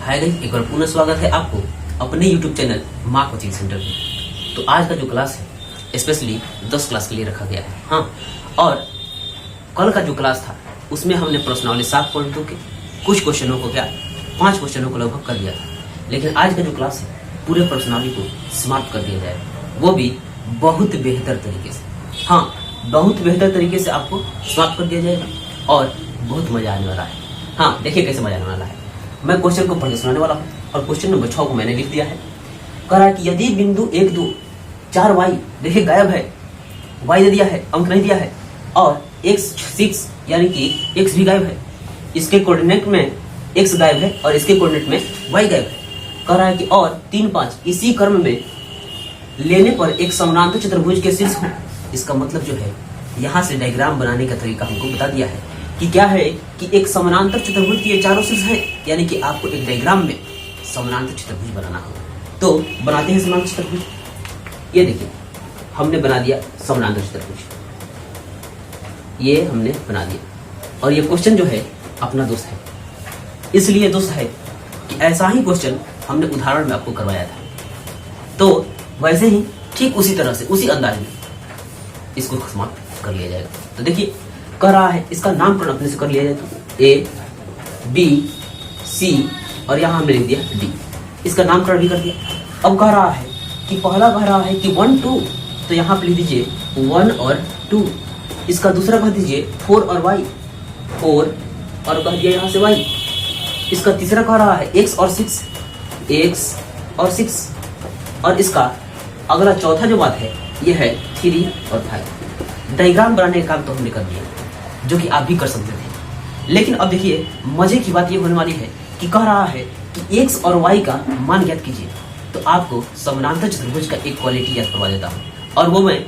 Hi guys, एक बार पुनः स्वागत है आपको अपने YouTube चैनल माँ कोचिंग सेंटर में। तो आज का जो क्लास है स्पेशली 10 क्लास के लिए रखा गया है। हाँ, और कल का जो क्लास था उसमें हमने प्रश्नावली 7 पॉइंटों के कुछ क्वेश्चनों को 5 क्वेश्चनों को लगभग कर दिया था। लेकिन आज का जो क्लास है पूरे प्रश्नावली को समाप्त कर दिया जाएगा, वो भी बहुत बेहतर तरीके से। हाँ, बहुत बेहतर तरीके से आपको समाप्त कर दिया जाएगा और बहुत मजा आने वाला है। हाँ, देखिए कैसे मजा आने वाला है। मैं क्वेश्चन को पढ़ के सुनाने वाला हूँ और क्वेश्चन नंबर 6 को मैंने लिख दिया है। कह रहा है कि यदि बिंदु 1, 2, 4 वाई देखिए गायब है, वाई दे दिया है, अंक नहीं दिया है, और x 6 यानी कि x भी गायब है, इसके कोऑर्डिनेट में x गायब है और इसके कोऑर्डिनेट में y गायब है। कह रहा है कि और 3, 5 इसी क्रम में लेने पर एक समानांतर चतुर्भुज के शीर्ष हो। इसका मतलब जो है यहाँ से डायग्राम बनाने का तरीका हमको बता दिया है कि क्या है कि एक समानांतर चतुर्भुज के चारों शीर्ष है, यानी कि आपको एक डायग्राम में समानांतर चतुर्भुज बनाना होगा। तो बनाते हैं समानांतर चतुर्भुज। ये देखिए हमने बना दिया समानांतर चतुर्भुज, ये हमने बना दिया। और ये क्वेश्चन जो है अपना दोस्त है, इसलिए दोस्त है कि ऐसा ही क्वेश्चन हमने उदाहरण में आपको करवाया था। तो वैसे ही ठीक उसी तरह से उसी अंदाज में इसको समाप्त कर लिया जाएगा। तो देखिए कह रहा है, इसका नामकरण अपने से कर लिया जाए तो ए, बी, सी और यहाँ हमने लिख दिया डी। इसका नामकरण भी कर दिया। अब कह रहा है कि पहला कह रहा है कि 1, 2, तो यहाँ पे लिख दीजिए 1 और 2। इसका दूसरा कह दीजिए 4 और y, 4 और कह दिया यहाँ से y। इसका तीसरा कह रहा है x और 6, x और 6। और इसका अगला चौथा जो बात है ये है 3 और 5। डायग्राम बनाने का काम तो हमने कर दिया, जो कि आप भी कर सकते थे। लेकिन अब देखिए मजे की बात ये होने वाली है कि कह रहा है कि x और y का मान ज्ञात कीजिए। तो आपको समानांतर चतुर्भुज का एक क्वालिटी याद करवा देता हूँ, और वो मैं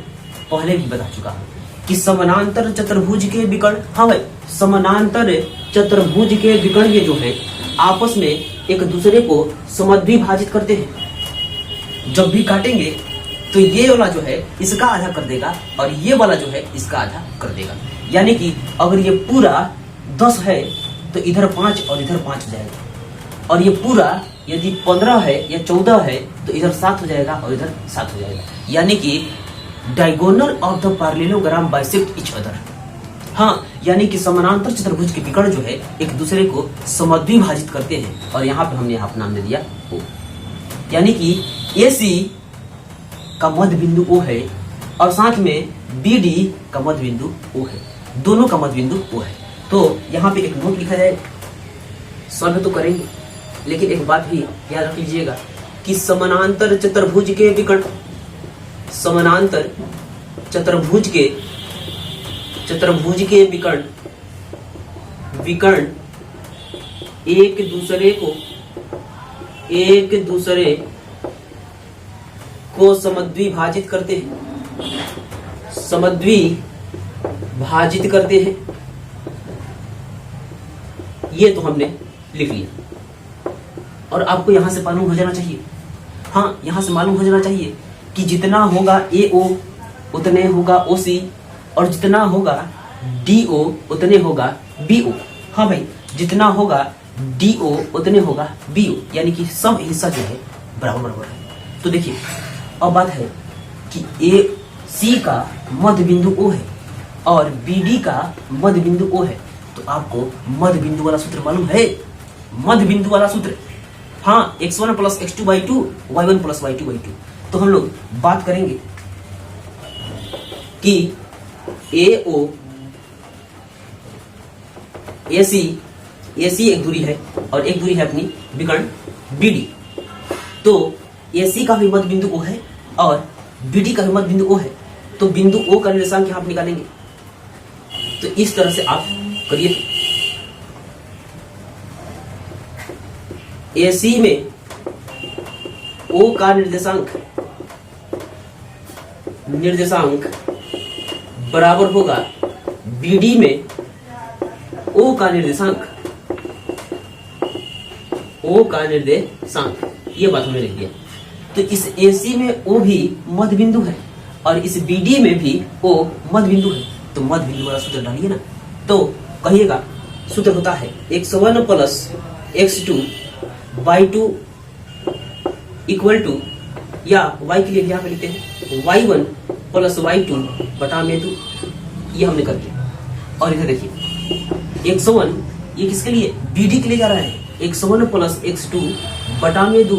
पहले भी बता चुका हूँ कि समानांतर चतुर्भुज के विकर्ण, हाँ भाई, समानांतर चतुर्भुज के विकर्ण ये जो है आपस में एक दूसरे को समद्विभाजित करते हैं। जब भी काटेंगे तो ये वाला जो है इसका आधा कर देगा और ये वाला जो है इसका आधा कर देगा। यानी कि अगर ये पूरा 10 है तो इधर 5 और इधर 5 हो जाएगा, और ये पूरा यदि 15 है या 14 है तो इधर 7 हो जाएगा और इधर 7 हो जाएगा। यानी कि diagonal of the parallelogram bisect each other. हाँ, यानी कि समानांतर चतुर्भुज के विकर्ण जो है एक दूसरे को समद्विभाजित करते हैं, और यहाँ पे हमने यहाँ नाम दे दिया O। यानी कि AC का मध्य बिंदु O है और साथ में BD का मध्य बिंदु O है, दोनों का मध्य बिंदु O है। तो यहाँ पे एक नोट लिखा जाए, सॉल्व तो करेंगे, लेकिन एक बात भी याद रख लीजिएगा कि समानांतर चतुर्भुज के विकर्ण, समानांतर चतुर्भुज के विकर्ण एक दूसरे को समद्विभाजित करते हैं। ये तो हमने लिख लिया, और आपको यहां से मालूम हो जाना चाहिए, हाँ, यहां से मालूम हो जाना चाहिए कि जितना होगा AO उतने होगा OC, और जितना होगा DO उतने होगा BO। हाँ भाई, जितना होगा DO उतने होगा BO, यानी कि सब हिस्सा जो है बराबर है। तो देखिए अब बात है कि AC का मध्य बिंदु O है और BD का मध्य बिंदु O है। तो आपको मध्य बिंदु वाला सूत्र मालूम है, मध्य बिंदु वाला सूत्र, हाँ, x1 + x2/2 y1 + y2/2। तो हम लोग बात करेंगे कि AO AC एक दूरी है और एक दूरी है अपनी विकर्ण BD। तो AC का भी मध्य बिंदु O है और BD का भी मध्य बिंदु O है। तो बिंदु O का निर्देशांक यहाँ आप निकालेंगे। तो इस तरह से आप करिए। AC में O का निर्देशांक बराबर होगा BD में O का निर्देशांक। ये बात हमने लिख दिया। तो इस AC में O भी मध्य बिंदु है और इस BD में भी O मध्य बिंदु है। तो मध्य बिंदु वाला सूत्र डालिए ना। तो कहिएगा सूत्र होता है x1 + x2 y2 equal to, या y के लिए यहाँ पे लिखते हैं y1 प्लस y2 बटा में 2, ये हमने कर दिया। और इधर देखिए x1 ये किसके लिए, bd के लिए जा रहा है, x1 प्लस x2 बटा में 2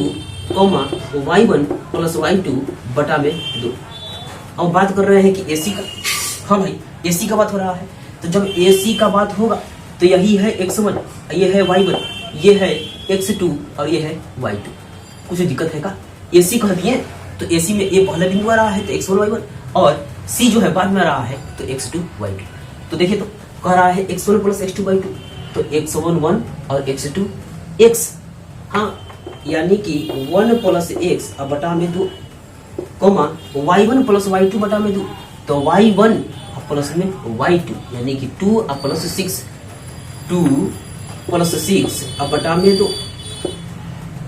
कॉमा y1 प्लस y2 बटा में 2। अब बात कर रहे हैं कि AC का, हाँ भाई AC का बात हो रहा है, तो जब AC का बात होगा तो यही है x1, ये है y1, ये है x2 और ये है y2। कुछ दिक्कत है का, AC कह दिए तो AC में A पहला बिंदु आ रहा है तो x1 y1, और C जो है बाद में आ रहा है तो x2 y2। तो देखिए तो कह रहा है x1 प्लस x2 y2, तो x1 1 और x2 x, हाँ यानी कि 1 प्लस x अब बटा में 2 कोमा y1 प्लस y2 बटा में 2, तो y1 प्लस में y2 यानी कि 2 अब प्लस 6, 2 प्लस 6 अब बटा में 2,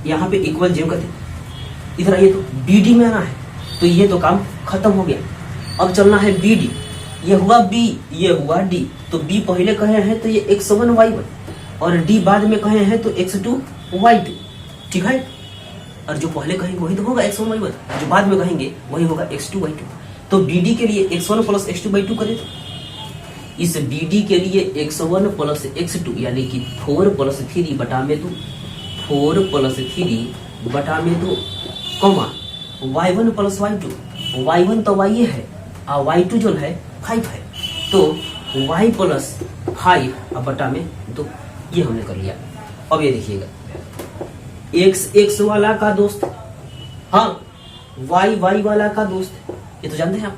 यहाँ पे इक्वल जीरो करते, इधर आइए तो BD में आना है, तो ये तो काम खत्म हो गया। अब चलना है BD, ये हुआ B, ये हुआ D, तो B पहले कहे हैं तो ये x1 y1 और D बाद में कहे हैं तो x2 y2, ठीक है। और जो पहले कहेंगे वही तो होगा x1 y1, जो बाद में कहेंगे वही होगा x2 y2। तो BD के लिए x1 प्लस x2 y2 करें तो इस BD के लिए x1 प्लस x2 यानी कि 4 प्लस 3 बटा में 2, 4 प्लस 3 बटा में 2 comma y1 plus y2, y1 तो y है और y2 जो है 5 है, तो y प्लस 5 अब बटा में 2, ये हमने कर लिया। अब ये देखिएगा x वाला का दोस्त, हाँ y वाला का दोस्त, ये तो जानते हैं आप,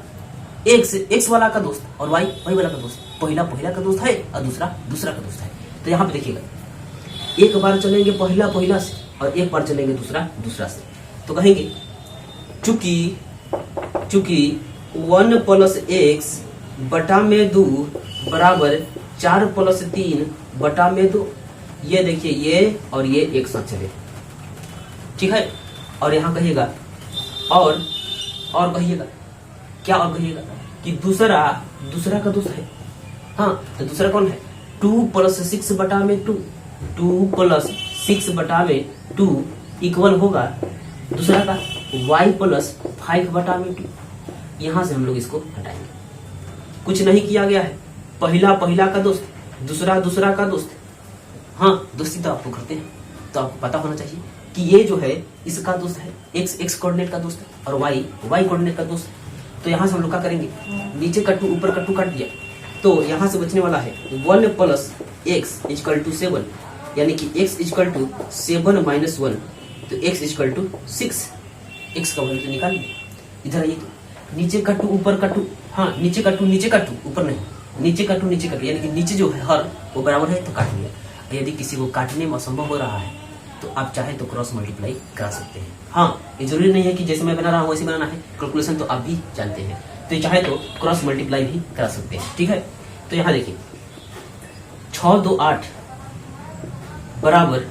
x वाला का दोस्त और y वाला का दोस्त, पहला का दोस्त है और दूसरा का दोस्त है। तो यहाँ पे देखिएगा एक बार चलेंगे पहला से और एक बार चलेंगे दूसरा से, तो कहेंगे चूंकि 1 प्लस x बटा में 2 बराबर 4 प्लस 3 बटा में 2, ये देखिए ये और ये एक साथ चले, ठीक है। और यहाँ कहिएगा और कहिएगा क्या, और कहिएगा कि दूसरा का दोस्त है, हाँ तो दूसरा कौन है, 2 प्लस 6 बटा में 2, 2 प्लस 6 बटा में 2 इक्वल होगा दूसरा का y प्लस 5 बटा में 2। यहाँ से हम लोग इसको हटाएंगे, कुछ नहीं किया गया है, पहला का दोस्त, दूसरा का दोस्त, हाँ दोस्ती तो आपको करते हैं तो आपको पता होना चाहिए कि ये जो है इसका दोस्त है, x कोऑर्डिनेट का दोस्त है और y कोऑर्डिनेट का दोस्त है। तो यहाँ से हम लोग क्या करेंगे, नीचे का 2 ऊपर का 2 काट दिया, तो यहाँ से बचने वाला है 1 प्लस x इक्वल टू 7, यानी कि x इक्वल टू 7 माइनस 1, तो x इक्वल टू 6, x का वैल्यू निकालिए। इधर आइए तो नीचे का 2 ऊपर का 2, हाँ नीचे का 2 ऊपर नहीं, नीचे का 2 यानी कि नीचे जो है हर वो बराबर है तो काट लिया। यदि किसी को काटने में असंभव हो रहा है तो आप चाहे तो क्रॉस मल्टीप्लाई करा सकते हैं, हाँ ये जरूरी नहीं है कि जैसे मैं बना रहा हूँ वैसे बनाना है, कैलकुलेशन तो आप भी जानते हैं, तो चाहे तो क्रॉस मल्टीप्लाई भी करा सकते हैं, ठीक है। तो यहाँ देखिए 6 2 8 बराबर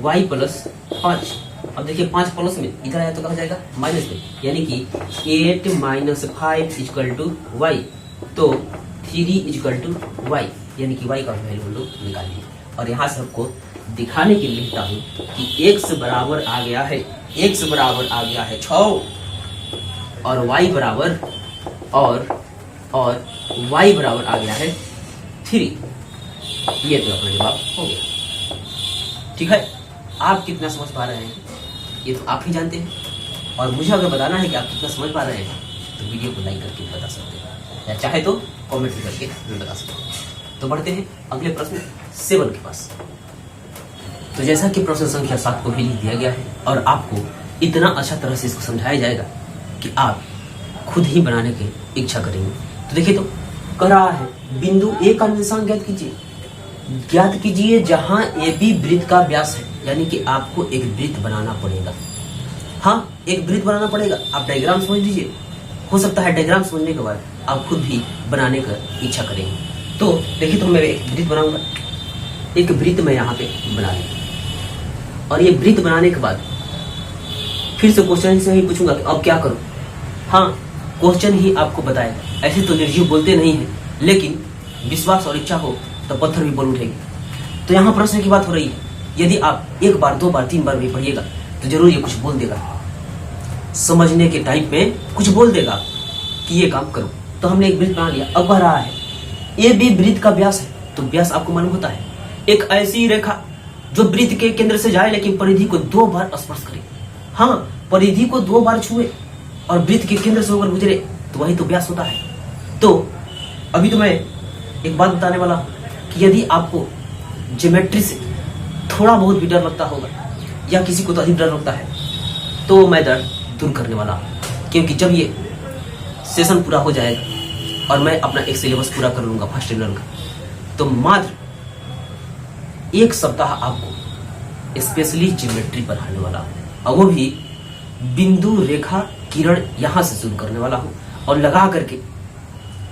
y प्लस 5, अब देखिए 5 प्लस में इधर आया तो कहा जाएगा माइनस में, यानी कि 8 माइनस 5 इक्वल टू y, तो 3 इक्वल टू y, यानी कि y का वैल्यू हम लोग निकालेंगे। और यहाँ से आपको दिखाने के लिए लिखता हूँ कि x बराबर आ गया है 6 और y बराबर और y बराबर आ गया है 3, ये तो अपना जवाब हो गया, ठीक है। आप कितना समझ पा रहे हैं ये तो आप ही जानते हैं, और मुझे अगर बताना है कि आप कितना समझ पा रहे हैं तो वीडियो को लाइक करके बता सकते हैं, या चाहे तो कमेंट करके बता सकते हैं। तो बढ़ते हैं अगले प्रश्न 7 के पास। तो जैसा कि प्रश्न संख्या 7 को भी लिख दिया गया है और आपको इतना अच्छा तरह से इसको समझाया जाएगा कि आप खुद ही बनाने की इच्छा करेंगे। तो देखिए तो कह रहा है बिंदु ए का निर्देशांक ज्ञात कीजिए जहां ए बी वृत्त का व्यास है, यानी कि आपको एक वृत्त बनाना पड़ेगा, हाँ एक वृत्त बनाना पड़ेगा। आप डायग्राम समझ लीजिए, हो सकता है डायग्राम समझने के बाद आप खुद भी बनाने का इच्छा करेंगे। तो देखिए तो मैं एक वृत्त बनाऊंगा, एक वृत्त मैं यहाँ पे बना लूंगा, और ये वृत्त बनाने के बाद फिर से क्वेश्चन से ही पूछूंगा कि अब क्या करूं, हाँ क्वेश्चन ही आपको बताएगा। ऐसे तो निर्जीव बोलते नहीं है, लेकिन विश्वास और इच्छा हो तो पत्थर भी बोल उठेगी। तो यहाँ प्रश्न की बात हो रही है, यदि आप एक बार, दो बार, तीन बार भी पढ़िएगा तो जरूर ये कुछ बोल देगा, समझने के टाइप में कुछ बोल देगा कि ये काम करो। तो हमने एक वृत्त बना लिया। अब कह रहा है ए बी वृत्त का व्यास है, तो व्यास आपको मालूम होता है एक ऐसी रेखा जो वृत्त के केंद्र से जाए लेकिन परिधि को 2 बार स्पर्श करे। हाँ, परिधि को 2 बार छुए और वृत्त के केंद्र से होकर गुजरे तो वही तो व्यास होता है। तो अभी तो मैं एक बात बताने वाला कि यदि आपको ज्योमेट्री से थोड़ा बहुत भी डर लगता होगा या किसी को तो अधिक डर लगता है तो मैं डर दूर करने वाला हूं, क्योंकि जब ये सेशन पूरा हो जाएगा और मैं अपना एक सिलेबस पूरा कर लूंगा फर्स्ट लेवल का, तो मात्र 1 सप्ताह आपको स्पेशली ज्योमेट्री पढ़ाने वाला हूं, और वो भी बिंदु, रेखा, किरण यहां से शुरू करने वाला हूं और लगा करके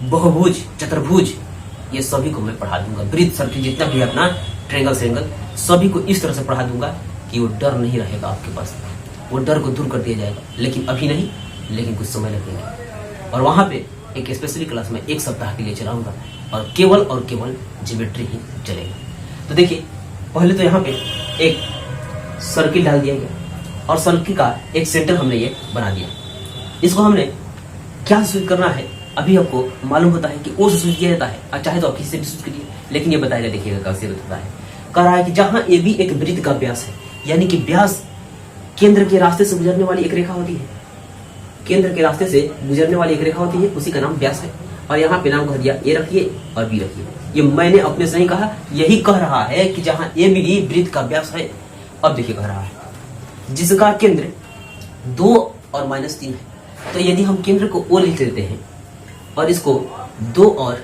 बहुभुज, चतुर्भुज ये सभी को मैं पढ़ा दूंगा। वृत्त, सर्किल जितना भी अपना ट्रायंगल, सेंगल सभी को इस तरह से पढ़ा दूंगा कि वो डर नहीं रहेगा आपके पास, वो डर को दूर कर दिया जाएगा। लेकिन अभी नहीं, लेकिन कुछ समय लगेगा। और वहां पे एक स्पेशली क्लास में 1 सप्ताह के लिए चलाऊंगा और केवल ज्योमेट्री ही चलेगा। तो देखिए, पहले तो यहाँ पे एक सर्किल डाल दिया गया और सर्किल का एक सेंटर हमने ये बना दिया। इसको हमने क्या सूचित करना है अभी आपको मालूम होता है कि ओ से सूचित किया जाता है, और चाहे तो आप किसी से भी सूचित करिए, लेकिन ये बताएगा, देखिएगा कैसे होता है। कह रहा है कि जहां ए बी एक वृत्त का व्यास है, यानी कि व्यास केंद्र के रास्ते से गुजरने वाली एक रेखा होती है, केंद्र के रास्ते से गुजरने वाली एक रेखा होती है, उसी का नाम व्यास है। और यहाँ पे नाम कह दिया ए रखिए और बी रखिए। ये मैंने अपने से नहीं कहा, यही कह रहा है कि जहां ए बी वृत्त का व्यास है। अब देखिए कह रहा है जिसका केंद्र 2 और -3 है, तो यदि हम केंद्र को ओ लिख देते हैं और इसको 2 और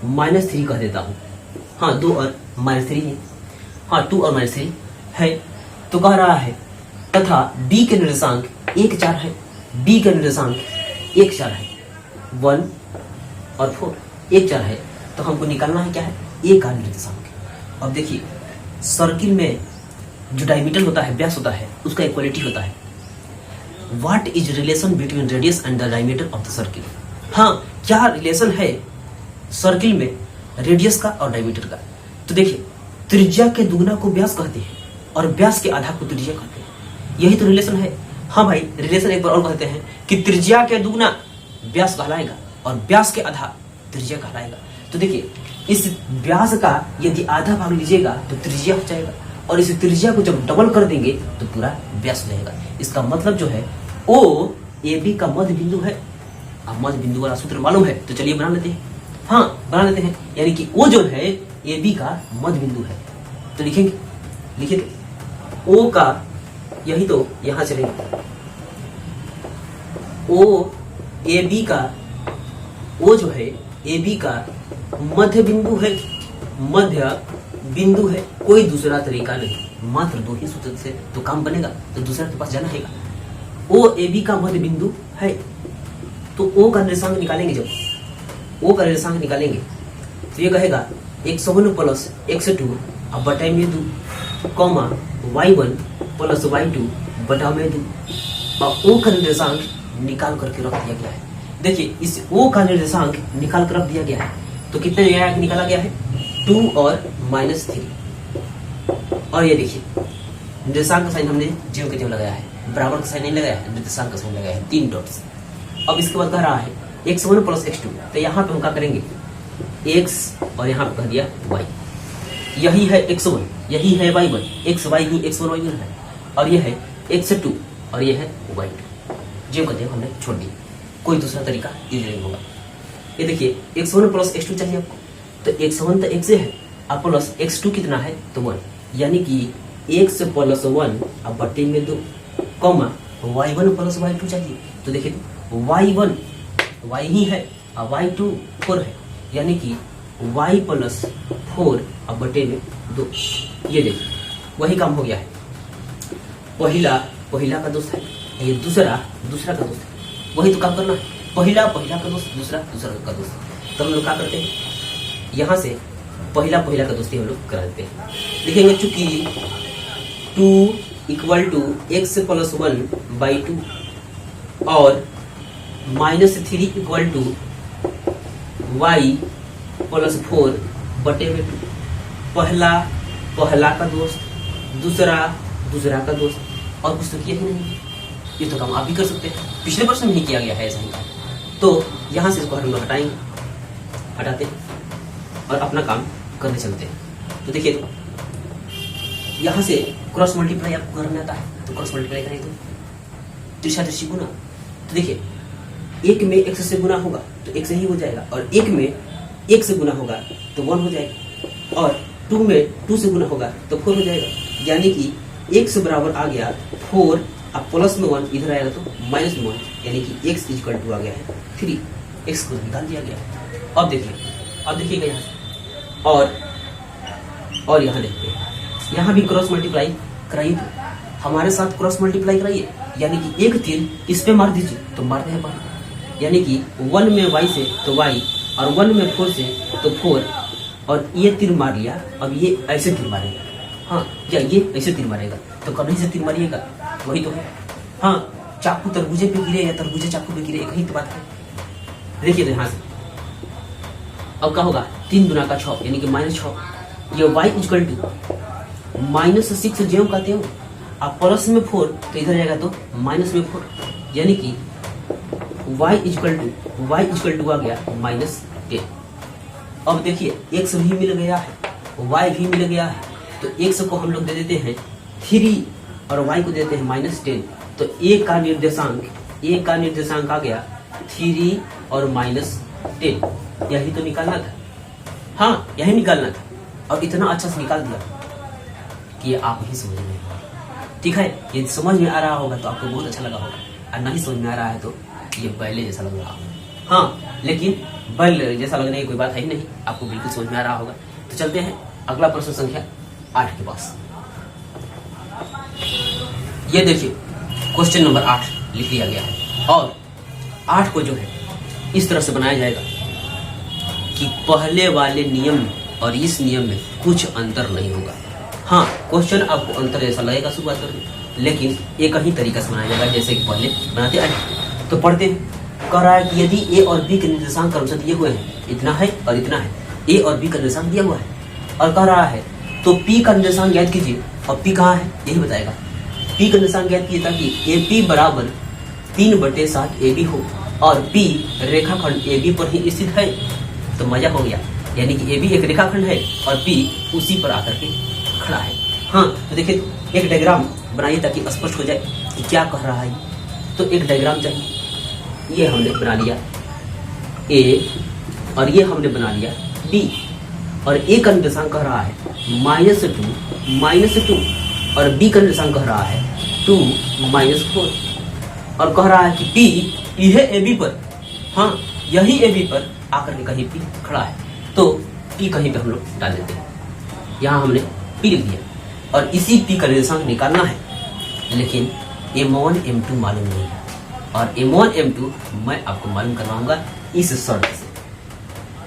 -3 कह देता हूं, हाँ 2 और -3 है, हाँ 2 और -3 है, तो कह रहा है तथा बी के निर्देशांक 1, 4 है, बी का निर्देशांक 1, 4 है, 1 और 4, 1, 4 है, तो हमको निकालना है क्या है, ए का निर्देशांक। अब देखिए, सर्किल में जो डायमीटर होता है, व्यास होता है, उसका इक्वालिटी होता है। What is relation between radius and the diameter of the circle. हाँ, क्या रिलेशन है सर्किल में रेडियस का और डायमीटर का। तो देखिए, त्रिज्या के दुगना को व्यास कहते हैं और व्यास के आधा को त्रिज्या कहते हैं, यही तो रिलेशन है। हाँ भाई, रिलेशन एक बार और कहते हैं कि त्रिज्या के दुगना व्यास कहलाएगा और व्यास के आधा त्रिज्या कहलाएगा। तो देखिए, इस व्यास का यदि आधा भाग लीजिएगा तो त्रिज्या हो जाएगा, और इस त्रिज्या को जब डबल कर देंगे तो पूरा व्यास हो जाएगा। इसका मतलब जो है ओ ए बी का मध्य बिंदु है। अब मध्य बिंदु वाला सूत्र मालूम है, तो चलिए बना लेते हैं। हाँ, बना लेते हैं, यानी कि ओ जो है ए बी का मध्य बिंदु है। तो लिखेंगे, लिखिए ओ का, यही तो यहां चलेंगे, ओ ए बी का, ओ जो है ए बी का मध्य बिंदु है, मध्य बिंदु है, कोई दूसरा तरीका नहीं, मात्र 2 ही सूत्र से तो काम बनेगा, तो दूसरा के पास जाना है। ओ ए बी का मध्य बिंदु है, तो ओ का निर्देशांक निकालेंगे, जब ओ का निर्देशांक निकालेंगे तो ये कहेगा 101 प्लस x2 अब बटाई में 2 कॉमा y1 प्लस y2 बटा में 2, और ओ का निर्देशांक निकाल करके रख दिया गया है। देखिए, इस ओ का निर्देशांक निकाल कर रख दिया गया है, तो कितने निकाला गया है, 2 और -3। और ये देखिए, निर्देशांक का साइन हमने जीरो के जीरो लगाया है, बराबर का साइन नहीं लगाया है, निर्देशांक का साइन लगाया है, 3 डॉट्स। अब इसके बाद कह रहा है x1 प्लस x2, तो यहाँ पे हम क्या करेंगे, x और यहाँ पे कह दिया y, यही है x1, यही है y1, x y ही x1 y1 है, और ये है x2 और ये है y2। जो कहते हैं हमने छोड़ दिया, कोई दूसरा तरीका यूज नहीं होगा। ये देखिए, x1 प्लस x2 चाहिए आपको, तो x1 तो x है, अब प्लस x2 कितना है, तो 1, यानी कि x प्लस 1 अब बटे में 2 कॉमा y1 प्लस y2 चाहिए। तो देखिए, y1 y ही है और y2 4 है, यानी कि y प्लस 4 अब बटे में 2। ये देखिए, वही काम हो गया है। पहला का दोस्त है, ये दूसरा का दोस्त है, वही तो काम करना है। पहला का दोस्त, दूसरा का दोस्त। तो हम लोग क्या करते हैं, यहाँ से पहला का दोस्ती हम लोग करा देते हैं। लिखेंगे चूंकि 2 इक्वल टू x प्लस 1/2 और -3 इक्वल टू y प्लस 4 बटे में 2। पहला का दोस्त, दूसरा का दोस्त, और कुछ तो किया ही नहीं। ये तो काम आप भी कर सकते हैं, पिछले प्रश्न में नहीं किया गया है ऐसा ही। तो यहाँ से इसको हम लोग हटाएंगे, हटाते हैं और अपना काम करने चलते हैं। तो देखिए, तो यहाँ से क्रॉस मल्टीप्लाई आपको करना आता है, तो क्रॉस मल्टीप्लाई करें तो त्रिशा गुना। तो देखिए, एक में x से गुना होगा तो x ही हो जाएगा, और एक में एक से गुना होगा तो 1 हो जाएगा, और 2 में 2 से गुना होगा तो 4 हो जाएगा। यानी कि x बराबर आ गया 4, अब प्लस में 1 इधर आएगा तो माइनस में 1, यानी कि x इक्वल टू आ गया है 3। x को निकाल दिया गया है। अब देखिएगा यहाँ से, और यहाँ देखते हैं, यहाँ भी क्रॉस मल्टीप्लाई कराइए, तो हमारे साथ क्रॉस मल्टीप्लाई कराइए, यानी कि एक तीर इस पे मार दीजिए तो मारते हैं पहले, यानी कि 1 में y से तो y, और 1 में 4 से तो 4, और ये तीर मार लिया। अब ये ऐसे तीर मारेगा, हाँ, या ये ऐसे तीर मारेगा, तो कभी से तीर मारिएगा, वही तो है। हाँ, चाकू तरबूजे पे गिरे या तरबूजे चाकू पे गिरे, कहीं तो बात है। देखिए तो यहाँ से अब क्या होगा, 3 गुना का 6 यानी कि -6। ये y इक्वल टू -6 ज्यों का त्यों, अब प्लस में 4 तो इधर जाएगा तो माइनस में 4, यानी कि y इक्वल टू आ गया -10। अब देखिए, x भी मिल गया है, y भी मिल गया है, तो x को हम लोग दे देते हैं 3 और y को देते हैं -10। तो a का निर्देशांक आ गया 3 और -10। यही तो निकालना था, हाँ यही निकालना था, और इतना अच्छा से निकाल दिया कि आप ही समझ में। ठीक है, ये समझ में आ रहा होगा तो आपको बहुत अच्छा लगा होगा, और नहीं समझ में आ रहा है तो ये बैले जैसा लग रहा होगा। हाँ, लेकिन बैल जैसा लगने की कोई बात है ही नहीं, आपको बिल्कुल समझ में आ रहा होगा। तो चलते हैं अगला प्रश्न संख्या 8 के पास। ये देखिए, क्वेश्चन नंबर 8 लिख दिया गया है, और 8 को जो है इस तरह से बनाया जाएगा कि पहले वाले नियम में और इस नियम में कुछ अंतर नहीं होगा। हाँ, क्वेश्चन आपको अंतर जैसा लगेगा शुरुआत करने, लेकिन एक ही तरीका से बनाया जाएगा जैसे कि पहले बनाते आए। तो पढ़ते हैं, कह रहा है कि यदि ए और बी के निर्देशांक क्रमशः दिए हुए हैं, इतना है और इतना है, ए और बी का निर्देशांक दिया हुआ है, और कह रहा है तो पी का निर्देशांक ज्ञात कीजिए, और पी कहाँ है यही बताएगा। पी का निर्देशांक ज्ञात कीजिए ताकि ए पी बराबर 3/7 AB हो, और पी रेखाखंड ए बी पर ही स्थित है, तो मजा हो गया, यानी कि ए बी एक रेखाखंड है और पी उसी पर आकर के खड़ा है। हाँ, तो देखिए, एक डायग्राम बनाइए ताकि स्पष्ट हो जाए कि क्या कह रहा है। तो एक डायग्राम चाहिए, ये हमने बना लिया ए, और ये हमने बना लिया बी, और ए का निर्देशांक कह रहा है -2, और बी का निर्देशांक कह रहा है 2 -4, और कह रहा है कि पी यह ए बी पर, हाँ यही ए बी पर आकर के कहीं पी खड़ा है, तो पी कहीं पे हम लोग डाल देते हैं। यहाँ हमने पी लिख दिया, और इसी पी का निर्देशांक निकालना है, लेकिन M1 M2 मालूम नहीं है, और M1 M2 मैं आपको मालूम करवाऊंगा इस शर्त से।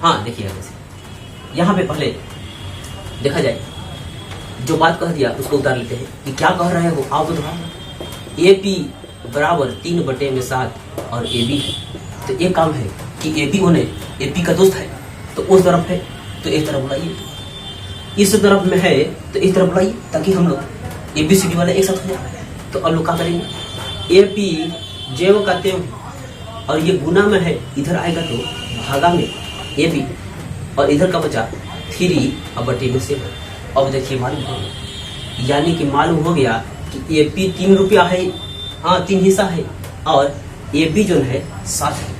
हाँ देखिए, जैसे यहाँ पे पहले देखा जाए, जो बात कह दिया उसको उतार लेते हैं कि क्या कह रहे हो आप बताओ। ए पी बराबर 3/7 और ए बी है, तो एक काम है कि ए बी होने ए पी का दोस्त है, तो उस तरफ है तो एक तरफ बुलाइए, इस तरफ में है तो इस तरफ बुलाइए, ताकि हम लोग ए बी सी डी वाले एक साथ हो जाए। तो अब लोग क्या करेंगे, ए पी जेव का तेव, और ये गुना में है, इधर आएगा तो भागा में ए बी, और इधर का बचा 3/7। अब देखिए मालूम हो गया, यानी कि मालूम हो गया कि ए पी 3 रुपया है, हाँ 3 हिस्सा है, और ए बी जो है 7 है।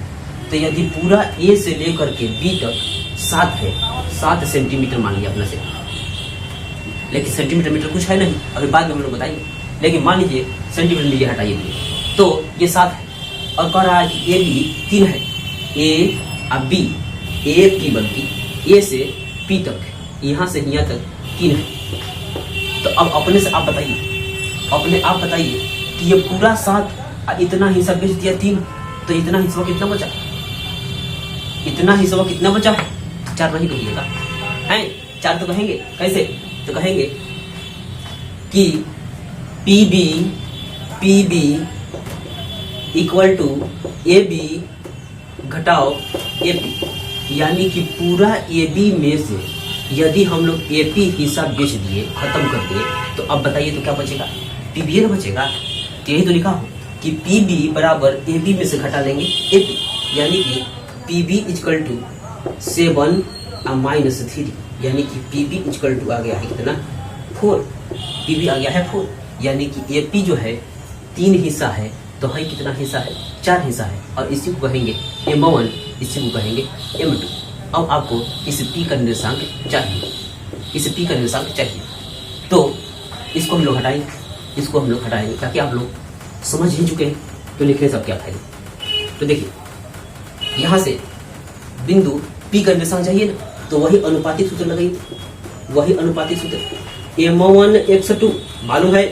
तो यदि पूरा ए से लेकर के बी तक 7 है, 7 सेंटीमीटर मान लिया अपना से, लेकिन सेंटीमीटर मीटर कुछ है नहीं, अभी बाद में हम लोग बताएंगे, लेकिन मान लीजिए सेंटीमीटर लीजिए, हटाइए, तो ये 7 है, और कह रहा है कि ए बी 3 है, ए और बी, ए की बल्कि ए से पी तक, यहाँ से यहाँ तक 3 है। तो अब अपने से आप बताइए कि ये पूरा 7 इतना हिस्सा बेच दिया 3, तो इतना हिस्सा कितना बचा, इतना हिस्सा कितना बचा है, 4 नहीं कहिएगा, हैं 4 तो कहेंगे, कैसे, तो कहेंगे कि P B equal to A B घटाओ ए पी, यानी कि पूरा ए बी में से यदि हम लोग एपी हिस्सा बेच दिए, खत्म कर दिए, तो अब बताइए तो क्या बचेगा? पीबी ना बचेगा। तो यही तो लिखा हो कि पीबी बराबर एबी में से घटा लेंगे एपी, यानी कि पीबी इक्वल टू 7 माइनस 3, यानी कि पीबी इक्वल टू आ गया है कितना? 4। पीबी आ गया है 4, यानी कि एपी जो है 3 हिस्सा है, तो है कितना हिस्सा है? 4 हिस्सा है। और इसी को कहेंगे M1, इसी को कहेंगे M2। अब आपको इस P का निर्देशांक चाहिए, इस P का निर्देशांक चाहिए, तो इसको हम लोग हटाएंगे, इसको हम लोग हटाएंगे, ताकि आप लोग समझ ही चुके हैं तो लिखने से अब क्या फायदा। तो देखिए यहाँ से बिंदु P का निर्देशांक चाहिए ना, तो वही अनुपातिक सूत्र लगाइए, वही अनुपातिक सूत्र M1 x2 मालूम है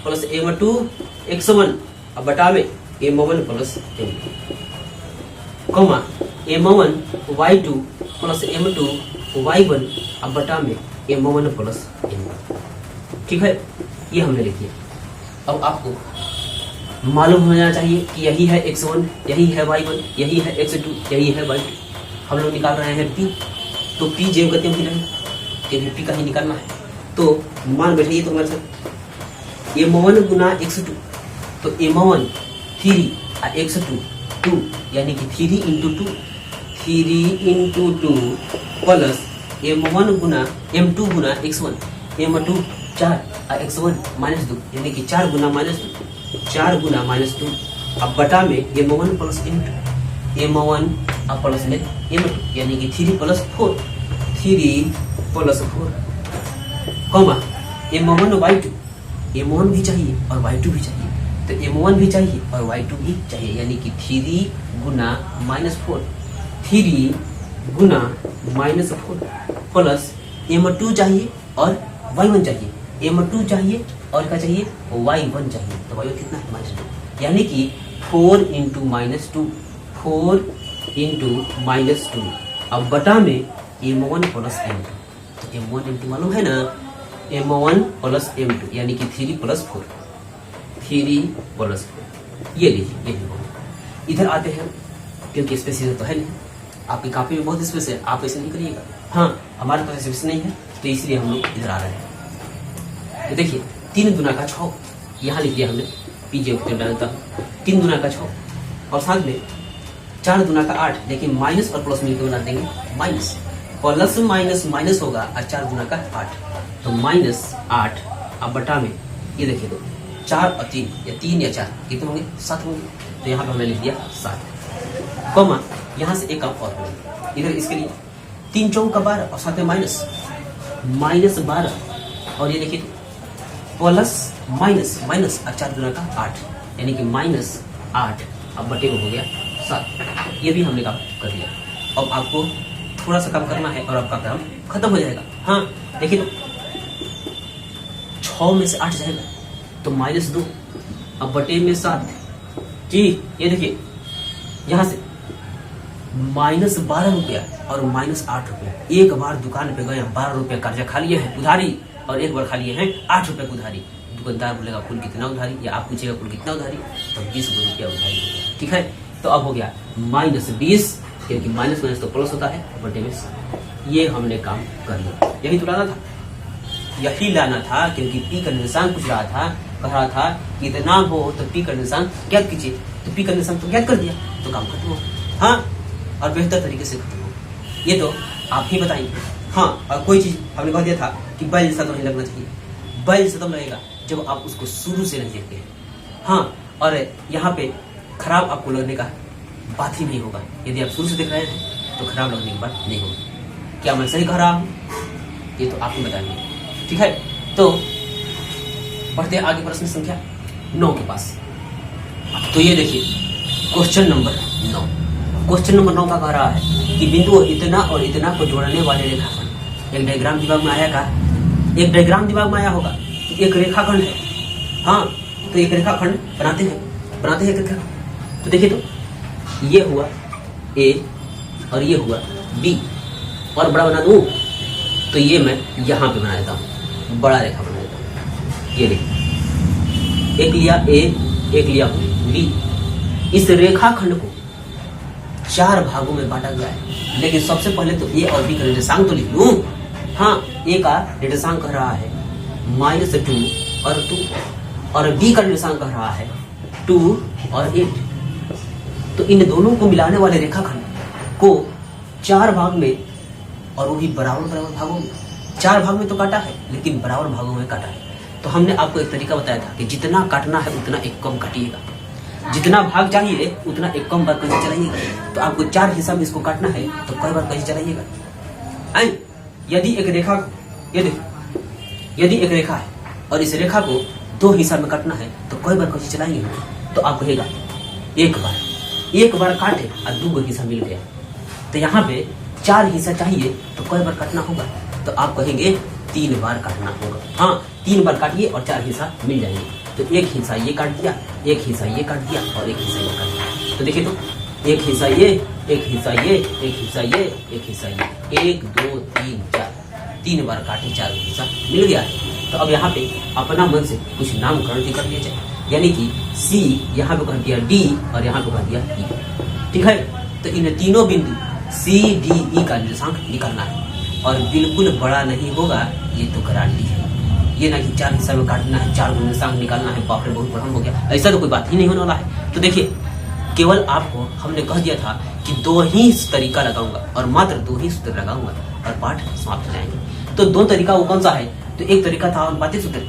प्लस M2 x1 अब बटा में M1 plus M2 comma M1 y2 plus M2 y1 अब बटा में M1 प्लस M1। ठीक है, ये हमने लिख दिया। अब आपको मालूम होना चाहिए कि यही है x1, यही है y1, यही है x2, यही है y2। हम लोग निकाल रहे हैं P, तो P जेव गति में नहीं, क्योंकि P का ही निकालना है। तो मान बैठाइए तो हमारे साथ M1 गुना x2, तो M1 3 और x2 2, यानी कि 3 इंटू 2, 3 इंटू 2 प्लस M1 गुना M2 गुना x1, M2 4 और x1 माइनस 2, यानी कि 4 गुना माइनस 2, 4 गुना माइनस 2 अब बटा में M1 प्लस M2, M1 अब प्लस में M2, यानी कि 3 plus 4, 3 plus 4 comma M1 y2, M1 भी चाहिए और y2 भी चाहिए, तो M1 भी चाहिए और y2 भी चाहिए, यानी कि 3 गुना माइनस 4, 3 गुना माइनस 4 प्लस M2 चाहिए और y1 चाहिए, M2 चाहिए और क्या चाहिए? y1 चाहिए, तो y1 कितना है? माइनस 2, यानी कि 4 इंटू माइनस 2, 4 इंटू माइनस 2 अब बटा में M1 प्लस M2, तो M1 M2 मालूम है ना, M1 प्लस M2, यानी कि 3 प्लस 4, 3 प्लस 4। ये लीजिए, ये इधर आते हैं, क्योंकि स्पेस तो है नहीं, आपकी कॉपी में बहुत स्पेस है, आप ऐसे नहीं करिएगा। हाँ, हमारे पास स्पेस नहीं है, तो इसलिए हम लोग इधर आ रहे हैं। तो देखिए 3 दुना का 6, यहाँ लिख दिया हमने, पीजे डालता 3 दुना का 6 और साथ में 4 दुना का 8, लेकिन माइनस और प्लस मिलकर बना देंगे माइनस, प्लस माइनस माइनस होगा और 4 गुना का 8, तो माइनस 8 अब बटा में ये देखिए तो 4 और 3 या 3 या 4 कितने होंगे? 7 होंगे, तो यहाँ पे हमने लिख दिया 7 कॉमा यहाँ से एक काम और करेंगे, इधर इसके लिए 3 चौक का 12 और साथ में माइनस माइनस 12, और ये देखिए प्लस माइनस माइनस और 4 गुना का 8, यानी कि माइनस 8 अब बटे में हो गया 7। ये भी हमने काम कर दिया। अब आपको थोड़ा सा काम करना है और आपका काम खत्म हो जाएगा। हाँ देखिए तो 6 में से 8 जाएगा तो माइनस 2 अब बटे में 7 जी। ये देखिए यहाँ से माइनस 12 रुपया और माइनस 8 रुपया, एक बार दुकान पे गए 12 रुपया कर्जा खा लिए हैं उधारी और एक बार खा लिए हैं 8 रुपया उधारी। दुकानदार बोलेगा कुल कितना उधारी, या आप पूछेगा कुल कितना उधारी, तो 20 रुपया उधारी हो गया। ठीक है, तो अब हो गया माइनस 20, क्योंकि माइनस माइनस तो प्लस होता है बटे में 7। ये हमने काम कर लिया। यही तो लाना था, यही लाना था, क्योंकि पी का निर्देशांक पूछ रहा था, कह रहा था कि इतना हो तो पी का निर्देशांक ज्ञात कीजिए, तो पी का निर्देशांक तो ज्ञात कर दिया तो काम खत्म हो। हाँ, और बेहतर तरीके से खत्म हो, ये तो आप ही बताएंगे। हाँ, और कोई चीज हमने कह दिया था कि बैल जैसा तो नहीं लगना चाहिए, बैल जैसा तब लगेगा जब आप उसको शुरू से नहीं देखते हैं। हाँ, और यहाँ पे खराब आपको लगने का बात ही नहीं होगा। यदि आप शुरू से देख रहे हैं तो खराब लगने की बात नहीं होगी। क्या मैं सही कह रहा हूँ? ये तो आप ही बताएंगे। ठीक है, तो बढ़ते हैं आगे प्रश्न संख्या 9 के पास। तो ये देखिए क्वेश्चन नंबर 9। क्वेश्चन नंबर 9 का कह रहा है कि बिंदु इतना और इतना को जोड़ने वाले रेखाखंड। एक डायग्राम दिमाग में आया का? एक डायग्राम दिमाग में आया होगा कि एक रेखाखंड है। हाँ, तो एक रेखाखंड बनाते हैं एक रेखाखंड। तो देखिए तो ये हुआ ए और ये हुआ बी, और बड़ा बना दूं तो ये मैं यहाँ पे बना देता हूँ, बड़ा रेखा बना देता हूँ। ये देखिए, एक लिया ए, एक लिया बी। इस रेखाखंड को 4 भागों में बांटा गया है, लेकिन सबसे पहले तो ए और बी का निर्देशांक तो लिख लूं। हाँ, ए का निर्देशांक कह रहा है -2 और 2 और बी का निर्देशांक कह रहा है 2 और 8। तो इन दोनों को मिलाने वाले रेखाखंड को 4 भाग में, और वो भी बराबर बराबर भागों में, 4 भाग में तो काटा है लेकिन बराबर भागों में काटा है। तो हमने आपको एक तरीका बताया था कि जितना काटना है उतना एक कम काटिएगा, जितना भाग चाहिए उतना एक कम बार कैसे चलाइएगा। तो आपको 4 हिस्सा में इसको काटना है तो कई बार कैसे चलाइएगा। यदि एक रेखा, यदि एक रेखा है और इस रेखा को 2 हिस्सा में काटना है तो कई बार कैसे चलाएंगे। तो आप कहेगा एक बार काटे और 2 हिस्सा मिल गया। तो यहाँ पे 4 हिस्सा चाहिए तो कई बार काटना होगा। तो आप कहेंगे 3 बार काटना होगा। हाँ, 3 बार काटिए और 4 हिस्सा मिल जाएंगे। तो एक हिस्सा ये काट दिया, एक हिस्सा ये काट दिया और एक हिस्सा ये काट दिया। तो देखिए, तो एक हिस्सा ये, एक हिस्सा ये, एक हिस्सा ये, एक हिस्सा ये, 1 2 3 4, 3 बार काटे, 4 हिस्सा मिल गया है। तो अब यहाँ पे अपना मन से कुछ नामकरण भी कर लिया जाए, यानी कि C यहाँ पे कह दिया D और यहाँ पे कह दिया E। ठीक है, तो इन तीनों बिंदु C D E का निर्देशांक निकालना है और बिल्कुल बड़ा नहीं होगा, ये तो गारंटी है। ये ना कि 4 हिस्सा में काटना है, 4 निर्देशांक निकालना है, बाप रे बहुत बड़ा हो गया, ऐसा तो कोई बात ही नहीं होने वाला है। तो देखिए, केवल आपको हमने कह दिया था कि 2 ही तरीका लगाऊंगा और मात्र 2 ही सूत्र लगाऊंगा और पाठ समाप्त हो जाएंगे। तो 2 तरीका वो कौन सा है? तो एक तरीका था अनुपातिक सूत्र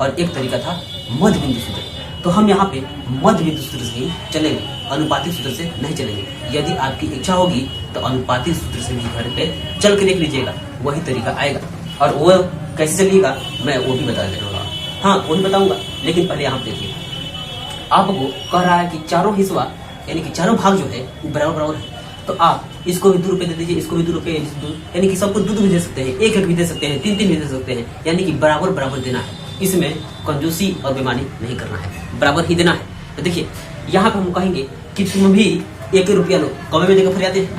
और एक तरीका था मध्य बिंदु सूत्र। तो हम यहाँ पे मध्य बिंदु सूत्र से ही चलेंगे, अनुपातिक सूत्र से नहीं चलेंगे। यदि आपकी इच्छा होगी तो अनुपातिक सूत्र से भी घर पे चल के देख लीजिएगा, वही तरीका आएगा। और वो कैसे चलिएगा मैं वो भी बता देने वाला, हाँ वो भी बताऊंगा। लेकिन पहले यहाँ देखिए, आपको कह रहा है कि चारों हिस्सा यानी कि चारों भाग जो है वो बराबर बराबर है। तो आप इसको भी 2 रुपए दे दीजिए, इसको भी 2 रुपए, यानी कि सबको 2 भी दे सकते हैं, 1 भी दे सकते हैं, 3 भी दे सकते हैं, यानी कि बराबर बराबर देना है। इसमें कंजूसी और बेईमानी नहीं करना है, बराबर ही देना है। तो देखिए, यहाँ पर हम कहेंगे कि तुम भी 1 रुपया लो, कौवे में देकर फरियाते हैं,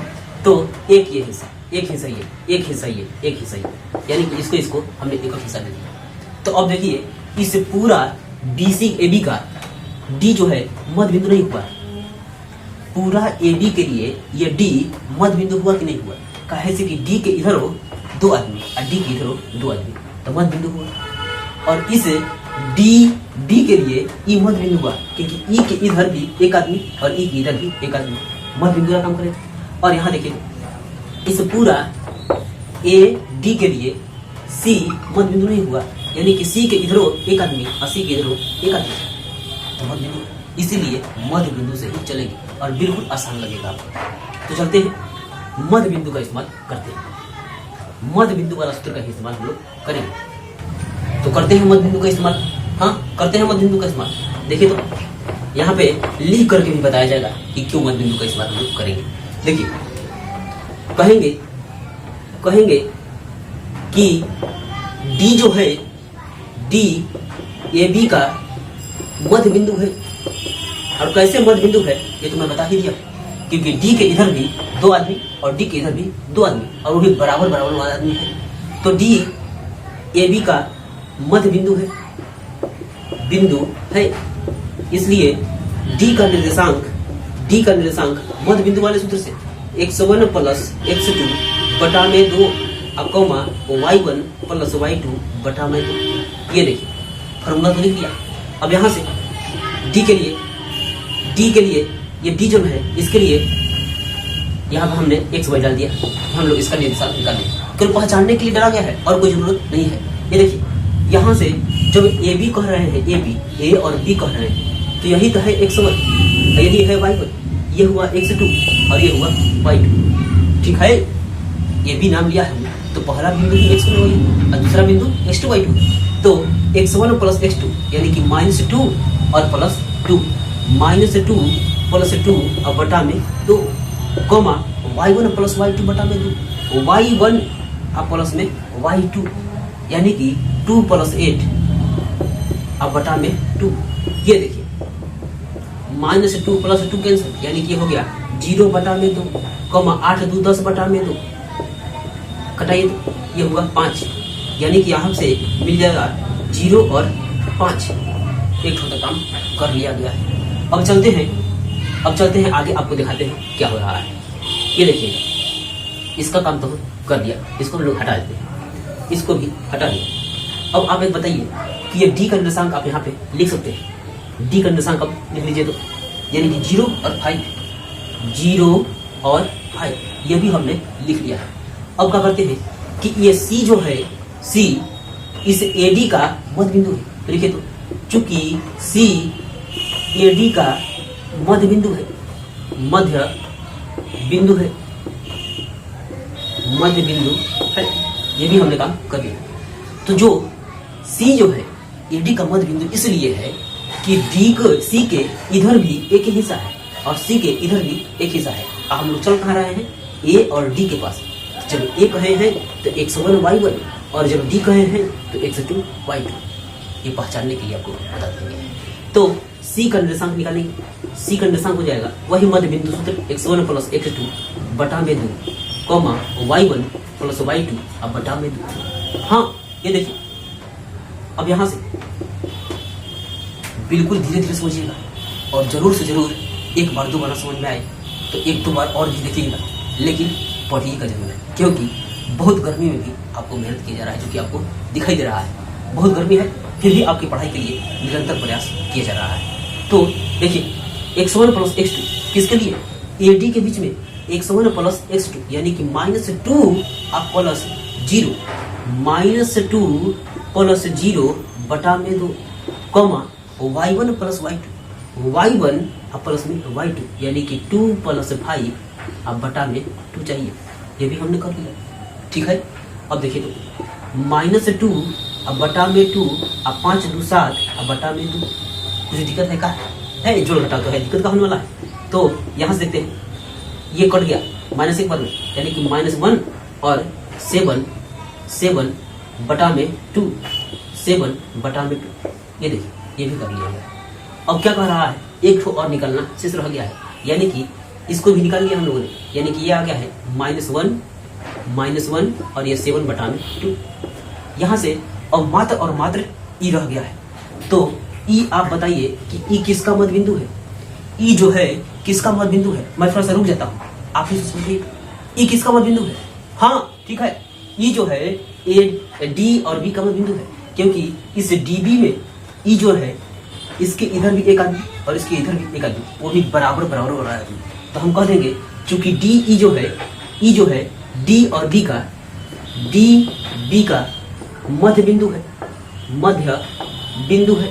तो एक ये हिस्सा, एक हिस्सा ये, एक हिस्सा ये, एक हिस्सा ये, यानी कि इसको हमने एक हिस्सा दे दिया। तो अब देखिए, इस पूरा BC AB का D जो है मध्य बिंदु नहीं हुआ, पूरा AB के लिए ये D मध्य बिंदु हुआ कि नहीं हुआ? कहे से कि D के इधर हो 2 आदमी और D के इधर हो 2 आदमी, तो मध्य बिंदु हुआ। और इस D के लिए E मध्य बिंदु हुआ, क्योंकि E के इधर भी 1 आदमी और E के इधर भी 1 आदमी, मध्य बिंदु का काम करे। और यहाँ देखिए, इस पूरा AD के लिए C मध्य बिंदु नहीं हुआ, यानी कि C के इधर हो 1 आदमी और C के इधर हो 1 आदमी, तो मध्य बिंदु, इसीलिए मध्य बिंदु से ही चलेंगे और बिल्कुल आसान लगेगा आपको। तो चलते हैं मध्य बिंदु का इस्तेमाल करते हैं, मध्य बिंदु वाला सूत्र का इस्तेमाल हम लोग करेंगे। तो करते हैं मध्य बिंदु का इस्तेमाल, हाँ करते हैं मध्य बिंदु का इस्तेमाल। देखिए, तो यहाँ पे लिख करके भी बताया जाएगा कि क्यों मध्य बिंदु का इस्तेमाल हम लोग करेंगे। देखिए, कहेंगे कि D जो है, D AB का मध्य बिंदु है। और कैसे मध्य बिंदु है ये तो मैं बता ही दिया, क्योंकि D के इधर भी 2 आदमी और D के इधर भी 2 आदमी, और वो भी बराबर बराबर वाला आदमी है। तो D AB का मध्य बिंदु है, इसलिए D का निर्देशांक मध्य बिंदु वाले सूत्र से x1 प्लस x2 बटा में 2 अकोमा y1 प्लस y2 बटा में 2। ये देखिए, फॉर्मूला तो लिख दिया। अब यहाँ से D के लिए ये D जो है, इसके लिए यहाँ पर हमने x y डाल दिया, हम लोग इसका निर्देशांक निकाल लें, केवल पहचानने के लिए डाला गया है और कोई जरूरत नहीं है। ये देखिए, यहाँ से जब AB कह रहे हैं, A और B कह रहे हैं, तो यही तो है x1, यही है y1, ये हुआ x2 और ये हुआ y2। ठीक है, AB नाम लिया है, तो पहला बिंदु ही x1 y1 और दूसरा बिंदु x2 y2। तो x1 प्लस x2 यानी कि -2 और प्लस 2, -2 प्लस 2 और बटा में 2, कोमा y1 प्लस y2 बटा में 2, y1 और प्लस में y2 यानी कि 2 प्लस 8 और बटा में 2। ये देखिए, -2 प्लस 2 कैंसिल, यानी कि हो गया 0 बटा में 2, कोमा 8 2 10 बटा में 2, कटाइए तो ये होगा 5, यानी कि यहाँ से मिल जाएगा 0 और 5। एक छोटा काम कर लिया गया है। अब चलते हैं आगे, आपको दिखाते हैं क्या हो रहा है। ये देखिएगा, इसका काम तो कर दिया, इसको हम लोग हटा देते हैं। इसको भी हटा दिया। अब आप एक बताइए कि ये डी का निर्देशांक आप यहाँ पे लिख सकते हैं। डी का निर्देशांक अब लिख लीजिए तो, यानी कि 0 और 5, 0 और 5 ये भी हमने लिख लिया है। अब क्या करते हैं कि ये सी जो है, सी इस एडी का मध्य बिंदु है। तो लिखिए तो, चूंकि सी एडी का मध्य बिंदु है, मध्य बिंदु है, मध्य बिंदु है, ये भी हमने काम कर दिया। तो जो सी जो है एडी का मध्य बिंदु इसलिए है कि डी को सी के इधर भी एक ही हिस्सा है और सी के इधर भी एक हिस्सा है। अब हम लोग चल कहाँ रहे हैं, ए और डी के पास। जब ए कहे हैं तो 101 y1 और जब डी कहे हैं तो 102 y2। ये पहचानने के लिए आपको बता देंगे। तो सी का निर्देशांक निकालेंगे। सी का निर्देशांक हो जाएगा वही मध्य बिंदु सूत्र 101 प्लस 102 बटा में 2 कॉमा y1 प्लस y2 अब बटा में 2। हाँ ये देखिए, अब यहां से बिल्कुल धीरे धीरे समझिएगा और जरूर से जरूर एक बार दो बार समझ में आए तो एक दो बार और भी देखिएगा, लेकिन पढ़िएगा जरूर है, क्योंकि बहुत गर्मी में भी आपको मेहनत किया जा रहा है, जो कि आपको दिखाई दे रहा है। बहुत गर्मी है फिर भी आपकी पढ़ाई के लिए निरंतर प्रयास किया जा रहा है। तो देखिए 101 प्लस x2 किसके लिए, एडी के बीच में 101 प्लस x2 यानी कि -2 अब प्लस 0, -2 प्लस 0 बटा में 2 comma y1 plus y2, y1 अब प्लस में y2 यानी कि 2 प्लस 5 अब बटा में 2 चाहिए। ये भी हमने कर लिया, ठीक है। अब देखिए तो -2 अब बटा में 2 अब 5 2 7 अब बटा में 2। कुछ दिक्कत है का है, जोड़ घटा तो है, दिक्कत का होने वाला है। तो यहाँ से देखते हैं ये कट गया -1 बार में, यानी कि -1 और 7 बटा में 2, 7 बटा में 2। ये देखिए ये भी कर लिया गया। अब क्या कह रहा है, एक ठो और निकालना शेष रह गया है, यानी कि इसको भी निकाल लिया हम लोगों ने, यानी कि ये आ गया है -1 और ये 7 बटा में 2। यहाँ से अब मात्र ई रह गया है। तो ई आप बताइए कि ई किसका मध्य बिंदु है, ई जो है किसका मध्य बिंदु है। मैं थोड़ा सा रुक जाता हूँ, आप ही समझिए ई किसका मध्य बिंदु है। हाँ ठीक है, ई जो है ए डी और बी का मध्य बिंदु है, क्योंकि इस डीबी में ई जो है इसके इधर भी एक आदमी और इसके इधर भी एक आदमी, वो भी बराबर हो रहा है। तो हम कह देंगे चूंकि डी ई जो है डी और बी का मध्य बिंदु है,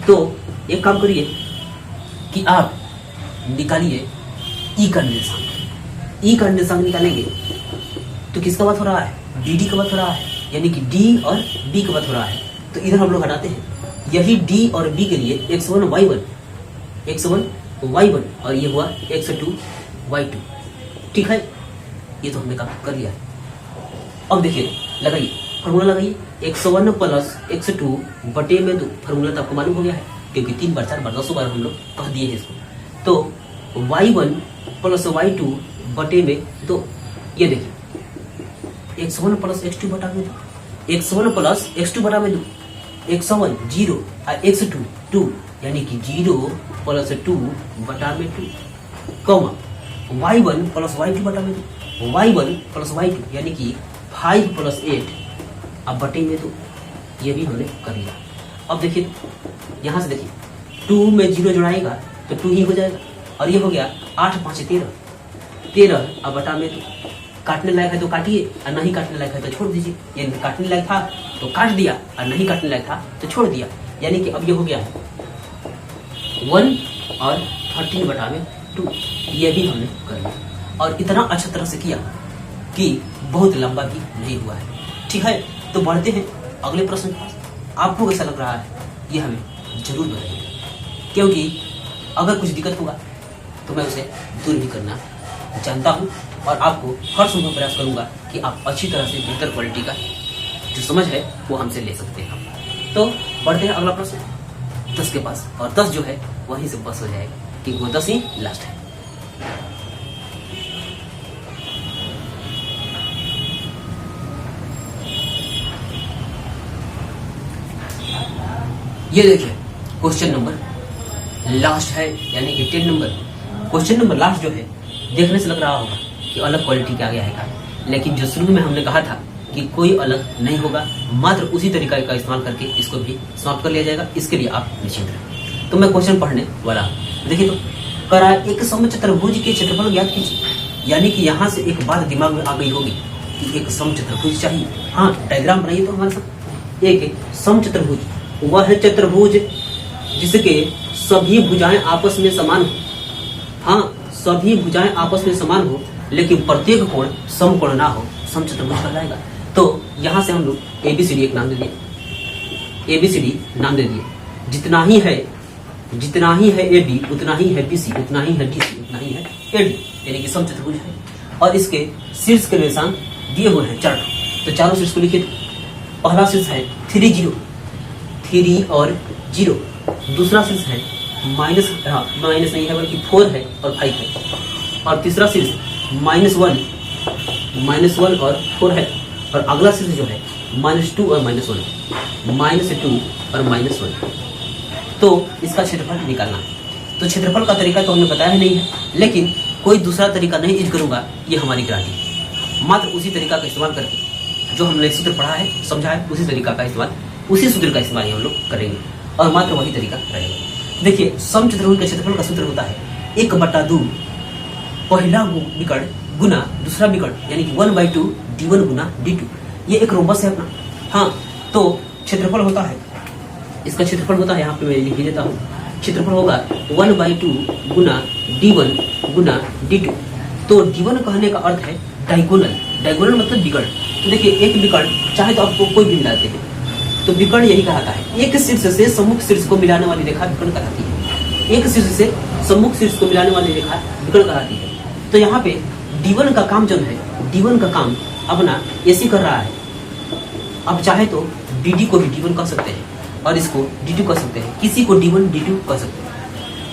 तो एक काम करिए कि आप निकालिए ई का निर्देशांक। ई का निर्देशांक निकालेंगे तो किसका बात हो रहा है, डी का बात हो रहा है, यानी कि डी और बी का बात हो रहा है। तो इधर हम लोग हटाते हैं, यही डी और बी के लिए 101 y1 और ये हुआ 102 y2, ठीक है। ये तो हमने काम कर लिया है। अब देखिए लगाइए, फॉर्मूला लगाइए, 101 प्लस 102 बटे में 2। फॉर्मूला तो आपको मालूम हो गया है, क्योंकि 3 बार 4 बार 10 बार हम लोग कह दिए हैं इसको। तो y1 प्लस y2 बटे में 2। ये देखिए 101 प्लस x2 बटा में 2, 101 प्लस x2 बटा में 2, 101 0 और 102 2, यानी कि 0 प्लस 2 बटा में 2 कॉमा y1 प्लस y2 बटा में 2, y1 प्लस y2 यानी कि 5 प्लस 8 अब बटे में 2। ये भी हमने कर लिया। अब देखिए यहाँ से देखिए 2 में 0 जुड़ाएगा तो 2 ही हो जाएगा, और ये हो गया 8 5 13 अब बटा में 2। काटने लायक है तो काटिए और नहीं काटने लायक है तो छोड़ दीजिए। ये काटने लायक था तो काट दिया और नहीं काटने लायक था तो छोड़ दिया, यानी कि अब ये हो गया 1 और 13 बटा में 2। ये भी हमने कर लिया और इतना अच्छा तरह से किया कि बहुत लंबा भी नहीं हुआ है, ठीक है। तो बढ़ते हैं अगले प्रश्न के पास। आपको कैसा लग रहा है ये हमें जरूर बताइए, क्योंकि अगर कुछ दिक्कत होगा तो मैं उसे दूर भी करना जानता हूँ और आपको हर संभव प्रयास करूंगा कि आप अच्छी तरह से बेहतर क्वालिटी का जो समझ है वो हमसे ले सकते हैं। तो बढ़ते हैं अगला प्रश्न 10 के पास, और 10 जो है वहीं से बस हो जाएगा क्योंकि वो 10 ही लास्ट है। ये देखिए क्वेश्चन नंबर लास्ट है, यानी कि 10 नंबर क्वेश्चन नंबर लास्ट जो है देखने से लग रहा होगा कि अलग क्वालिटी का आ गया है का, लेकिन जो शुरू में हमने कहा था कि कोई अलग नहीं होगा, मात्र उसी तरीका का इस्तेमाल करके इसको भी समाप्त कर लिया जाएगा। इसके लिए आप निश्चिंत रहें। तो मैं क्वेश्चन पढ़ने वाला हूँ। देखिए तो करा एक समचतुर्भुज के क्षेत्रफल ज्ञात कीजिए। यानी कि यहाँ से एक बात दिमाग में आ गई होगी कि एक समचतुर्भुज चाहिए। हाँ, डायग्राम बनाइए तो हमारे साथ। एक समचतुर्भुज वह चतुर्भुज जिसके सभी भुजाएं आपस में समान हो। हाँ, सभी भुजाएं आपस में समान हो लेकिन प्रत्येक कोण समकोण ना हो, समचतुर्भुज कहलाएगा। तो यहाँ से हम लोग ABCD एक नाम दे दिए, ABCD नाम दे दिए। जितना ही है AB उतना ही है BC, उतना ही है DC, उतना ही है AD, यानी कि समचतुर्भुज है। और इसके शीर्ष के निर्देशांक दिए हुए हैं 4। तो चारों शीर्ष को लिखिए। पहला शीर्ष है 3 0, 3 और 0। दूसरा शीर्ष है माइनस नहीं है बल्कि 4 है और 5 है। और तीसरा शीर्ष -1 और 4 है। और अगला शीर्ष जो है -2 और -1, -2 और -1। तो इसका क्षेत्रफल निकालना है। तो क्षेत्रफल का तरीका तो हमने बताया नहीं है, लेकिन कोई दूसरा तरीका नहीं यूज करूंगा, ये हमारी गारंटी है। मात्र उसी तरीका का इस्तेमाल करके जो हमने सूत्र पढ़ा है, समझा है, उसी तरीका का इस्तेमाल, उसी सूत्र का इस्तेमाल हम लोग करेंगे और मात्र वही तरीका रहेगा। देखिए, समचतुर्भुज के क्षेत्रफल का सूत्र होता है 1/2 पहला विकर्ण गुना दूसरा विकर्ण, यानी कि 1/2 D1 गुना D2। ये एक रोबस है अपना। हाँ, तो क्षेत्रफल होता है, इसका क्षेत्रफल होता है, यहाँ पे मैं लिख देता हूँ। क्षेत्रफल होगा 1/2 गुना D1 गुना D2। तो D1 कहने का अर्थ है डायगोनल, डायगोनल मतलब विकर्ण। तो देखिए, एक विकर्ण चाहे तो आपको कोई भी मिलाते हैं, तो विकर्ण यही कहलाता है। एक शीर्ष से सम्मुख शीर्ष को मिलाने वाली रेखा विकर्ण कहलाती है। एक शीर्ष से सम्मुख शीर्ष को मिलाने वाली रेखा विकर्ण कहलाती है। तो यहाँ पे D1 का काम जो है, D1 का काम अपना AC कर रहा है। अब चाहे तो DD को भी D1 कह सकते हैं और इसको D2 कह सकते हैं, किसी को D1 D2 कह सकते हैं।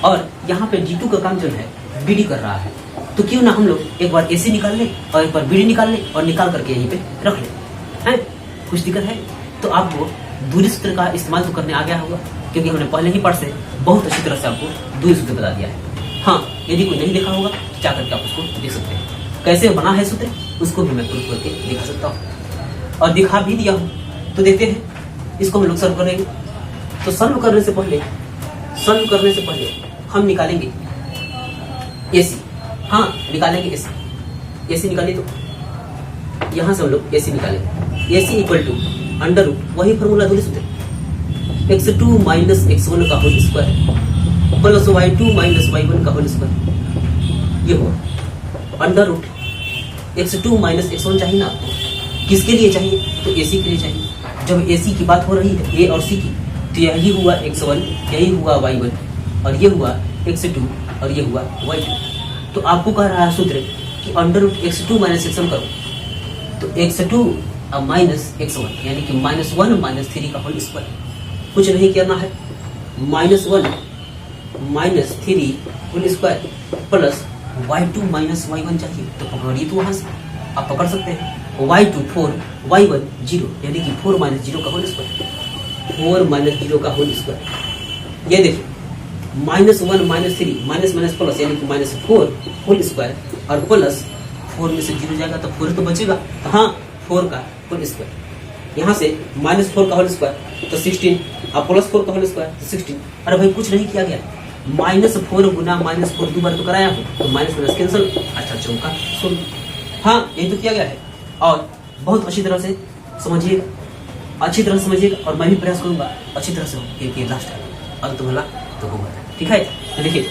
और यहाँ पे D2 का काम जो है BD कर रहा है। तो क्यों ना हम लोग एक बार AC निकाल लें और एक बार BD निकाल लें और निकाल करके यहीं पे रख लें। है कुछ दिक्कत है? तो आपको दूरी सूत्र का इस्तेमाल तो करने आ गया होगा, क्योंकि हमने पहले ही पाठ से बहुत अच्छी तरह से आपको दूरी सूत्र बता दिया है। हाँ, यदि कोई नहीं देखा होगा तो जा करके आप उसको देख सकते हैं। कैसे बना है सूत्र उसको भी मैं प्रूफ करके दिखा सकता हूँ और दिखा भी दिया हूँ। तो देखते हैं, इसको हम लोग सॉल्व करेंगे। तो सॉल्व करने से पहले हम निकालेंगे AC। हाँ, निकालेंगे AC निकालिए। तो यहाँ से हम लोग AC निकालेंगे। AC equal to under root, वही फॉर्मूला दूरी सूत्र, x2 माइनस x1 का whole square plus y2 minus y1 का होल स्क्वायर। ये हुआ under root. x2 minus x1 चाहिए ना आपको, किसके लिए चाहिए? तो AC के लिए चाहिए। जब AC की बात हो रही है A और C की, तो यही हुआ x1, यही हुआ y1 और ये हुआ x2 और ये हुआ y2। तो आपको कह रहा है सूत्र कि under root x2 minus x1 करो, तो x2 माइनस x1 यानी कि -1 माइनस 3 का होल स्क्वायर। कुछ नहीं करना है, -1 minus 3 whole square plus y2 minus y1 चाहिए। तो पकड़िए, तो वहां से आप पकड़ सकते हैं। y2 4, y1 0, यानी कि 4 माइनस 0 का होल स्क्वायर, 4 माइनस 0 का होल स्क्वायर। ये देखिए, -1 माइनस 3 माइनस माइनस प्लस, यानी कि -4 होल स्क्वायर और प्लस 4 में से 0 जाएगा तो 4 तो बचेगा। तो हाँ, 4 का होल स्क्वायर। यहाँ से -4 का होल स्क्वायर तो 16 और प्लस 4 का होल स्क्वायर तो 16। अरे भाई, कुछ नहीं किया गया, -4 गुना -4 दो बार तो कराया हूँ, तो माइनस माइनस कैंसिल, 8 चौका 16। हाँ, यही तो किया गया है। और बहुत अच्छी तरह से समझिएगा, अच्छी तरह से समझिएगा और मैं भी प्रयास करूंगा अच्छी तरह से, क्योंकि लास्ट है, अंत भला तो होगा। ठीक है, तो देखिए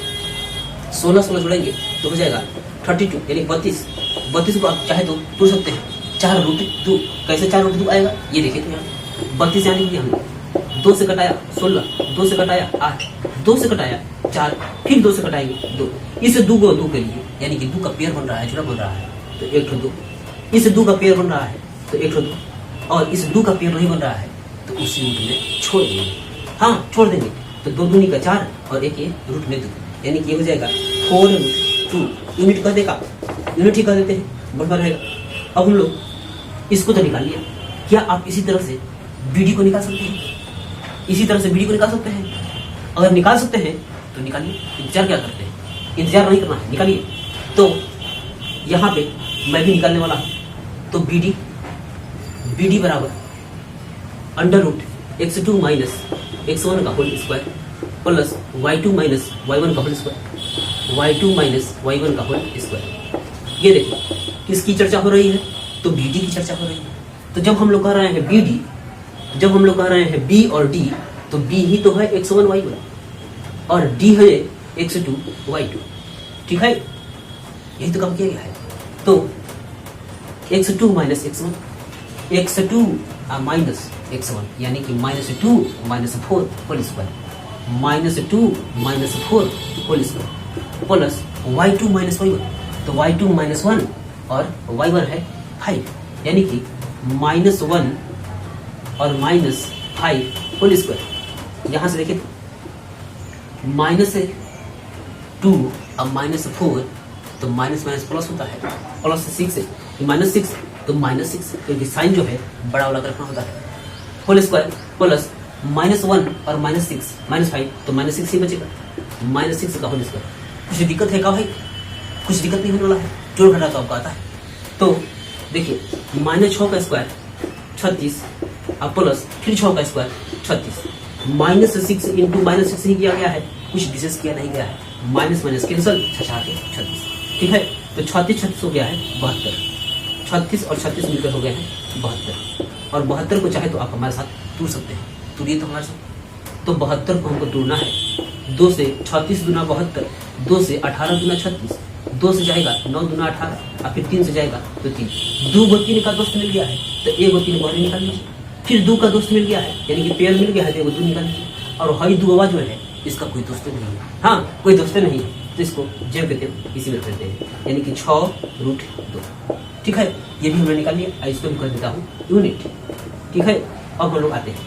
16 जोड़ेंगे तो हो जाएगा 32, यानी 32 को आप चाहे तो तोड़ सकते हैं, 4√2। कैसे 4√2 आएगा ये देखिए। तो यहाँ 32 यानी कि हम 2 से कटाया 16, 2 से कटाया 8, 2 से कटाया 4, फिर 2 से कटाएंगे 2। इसे 2 को 2 के लिए, यानी कि 2 का पेयर बन रहा है, जोड़ा बन रहा है, तो 1 2। इस 2 का पेयर बन रहा है तो 1 2, और इस 2 का पेयर नहीं बन रहा है तो उसी रूट में छोड़ देंगे। हाँ, छोड़ देंगे तो 2 दूनी का 4 और 1 ये रूट में 2, यानी कि ये हो जाएगा 4√2। यूनिट कर देगा, यूनिट ही कर देते हैं, बराबर रहेगा। अब हम लोग इसको तो निकाल लिया। क्या आप इसी तरह से BD को निकाल सकते हैं? इसी तरह से BD को निकाल सकते हैं। अगर निकाल सकते हैं तो निकालिए, इंतजार क्या करते हैं? इंतजार नहीं करना है, निकालिए। तो यहाँ पे मैं भी निकालने वाला हूँ, तो BD बराबर under root x2 minus x1 का whole square plus y2 minus y1 का whole square, y2 minus y1 का होल स्क्वायर। ये देखो किसकी चर्चा हो रही है? तो BD की चर्चा हो रही है। तो जब हम लोग कह रहे हैं BD, जब हम लोग कह रहे हैं B और D, तो B ही तो है x1 y1 और D है x2 y2, ठीक है? यही तो काम किया गया है। तो x2 minus x1, x2 minus x1 यानी कि -2 - 4 whole square, -2 - 4 whole square plus y2 minus y1, तो y2 माइनस 1 और y1 है 5 यानी कि -1 और -5 होल स्क्वायर। यहां से देखिए -2 और -4 तो माइनस माइनस प्लस होता है, प्लस 6 है -6 तो -6 क्योंकि साइन जो है बड़ा वाला रखना होता है, होल स्क्वायर प्लस -1 और -6 -5 तो -6 ही बचेगा, -6 का होल स्क्वायर। कुछ दिक्कत है क्या भाई? कुछ दिक्कत नहीं होने वाला है, जोड़ घटा तो आपका आता है। तो देखिए -6 का स्क्वायर 36 और प्लस फिर 6 का स्क्वायर 36, -6 इंटू -6 ही किया गया है, कुछ विशेष किया नहीं गया है, माइनस माइनस कैंसल 36, ठीक है? तो 36 हो गया है 72, 36 और 36 मिलकर हो गया है 72 और 72 को चाहे तो आप हमारे साथ तोड़ सकते हैं, तोड़िए तो हमारे साथ। तो 72 को हमको तोड़ना है, 2 से 36 दूना 72, 2 से 18 दूना 36, 2 से जाएगा 9 दूना 18 और फिर 3 से जाएगा तो 3, 2 को 3 का दोस्त मिल गया है तो 1 को 3 बाहर निकाल लीजिए, फिर 2 का दोस्त मिल गया है यानी कि पेयर मिल गया है तो 1 को 2 निकाल लीजिए। और हाई 2 जो है इसका कोई दोस्त नहीं है, हाँ कोई दोस्त नहीं है तो इसको जेब कहते हैं, इसी में रखते हैं यानी कि 6√2, ठीक है? ये भी हमने निकाल लिया, इसको भी कर देता हूँ यूनिट, ठीक है? अब हम लोग आते हैं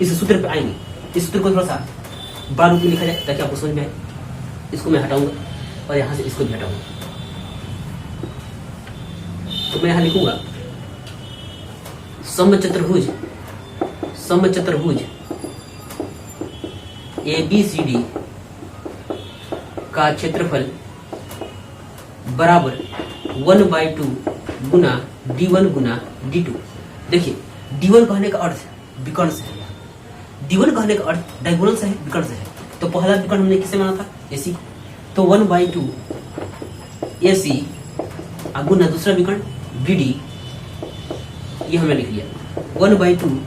इस सूत्र पे आएंगे, इस सूत्र को थोड़ा सा बड़ा रूप में लिखा जाए ताकि आपको समझ में आए। इसको मैं हटाऊंगा और यहाँ से इसको भी हटाऊंगा, तो मैं यहाँ लिखूंगा समचतुर्भुज ABCD का क्षेत्रफल बराबर 1/2 गुना D1 गुना D2। देखिए D1 कहने का अर्थ विकर्ण से है, D1 कहने का अर्थ डायगोनल से है, विकर्ण से है। तो पहला विकर्ण हमने किसे माना था? AC, तो 1/2 AC गुना दूसरा विकर्ण BD, ये हमने लिख लिया। 1/2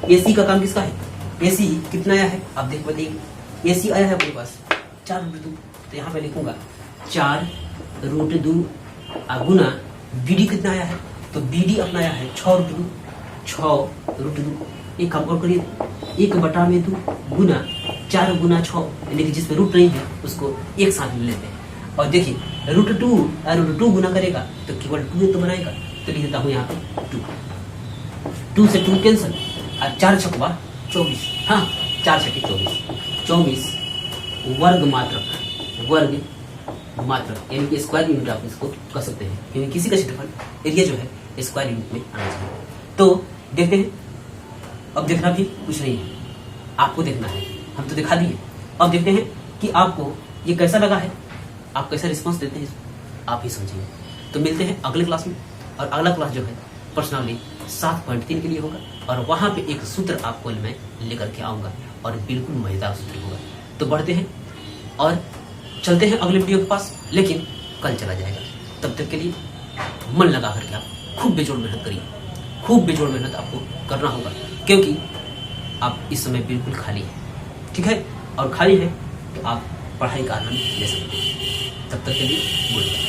AC का काम किसका है? AC कितना आया है आप देख बताइए। AC आया है अपने पास 4√2, तो यहाँ पे लिखूंगा 4√2 गुना BD कितना आया है? तो BD अपना आया है 6√2। एक काम और करिए, 1/2 गुना 4 गुना 6 यानी कि जिसमें रूट नहीं है उसको एक साथ ले लेते हैं। और देखिए √2 गुना करेगा तो केवल 2 तो बनाएगा, तो लिख देता हूँ यहाँ पे 2 से 2 कैंसल और 4 छक्का 24, हाँ 4 छक्के 24 वर्ग मात्रक यानी कि स्क्वायर यूनिट आप इसको कर सकते हैं, क्योंकि किसी का क्षेत्रफल एरिया जो है स्क्वायर यूनिट में आना चाहिए। तो देखते हैं, अब देखना भी कुछ नहीं है, आपको देखना है, हम तो दिखा दिए। अब देखते हैं कि आपको ये कैसा लगा है, आप कैसा रिस्पॉन्स देते हैं, आप ही समझिए। तो मिलते हैं अगले क्लास में, और अगला क्लास जो है पर्सनली 7.3 के लिए होगा, और वहां पे एक सूत्र आपको मैं लेकर के आऊंगा और बिल्कुल मजेदार सूत्र होगा। तो बढ़ते हैं और चलते हैं अगले वीडियो के पास, लेकिन कल चला जाएगा। तब तक के लिए मन लगा करके आप खूब बेजोड़ मेहनत करिए, खूब बेजोड़ मेहनत आपको करना होगा, क्योंकि आप इस समय बिल्कुल खाली है, ठीक है? और खाली है तो आप पढ़ाई का आनंद ले सकते हैं। तब तक के लिए गुड बाय।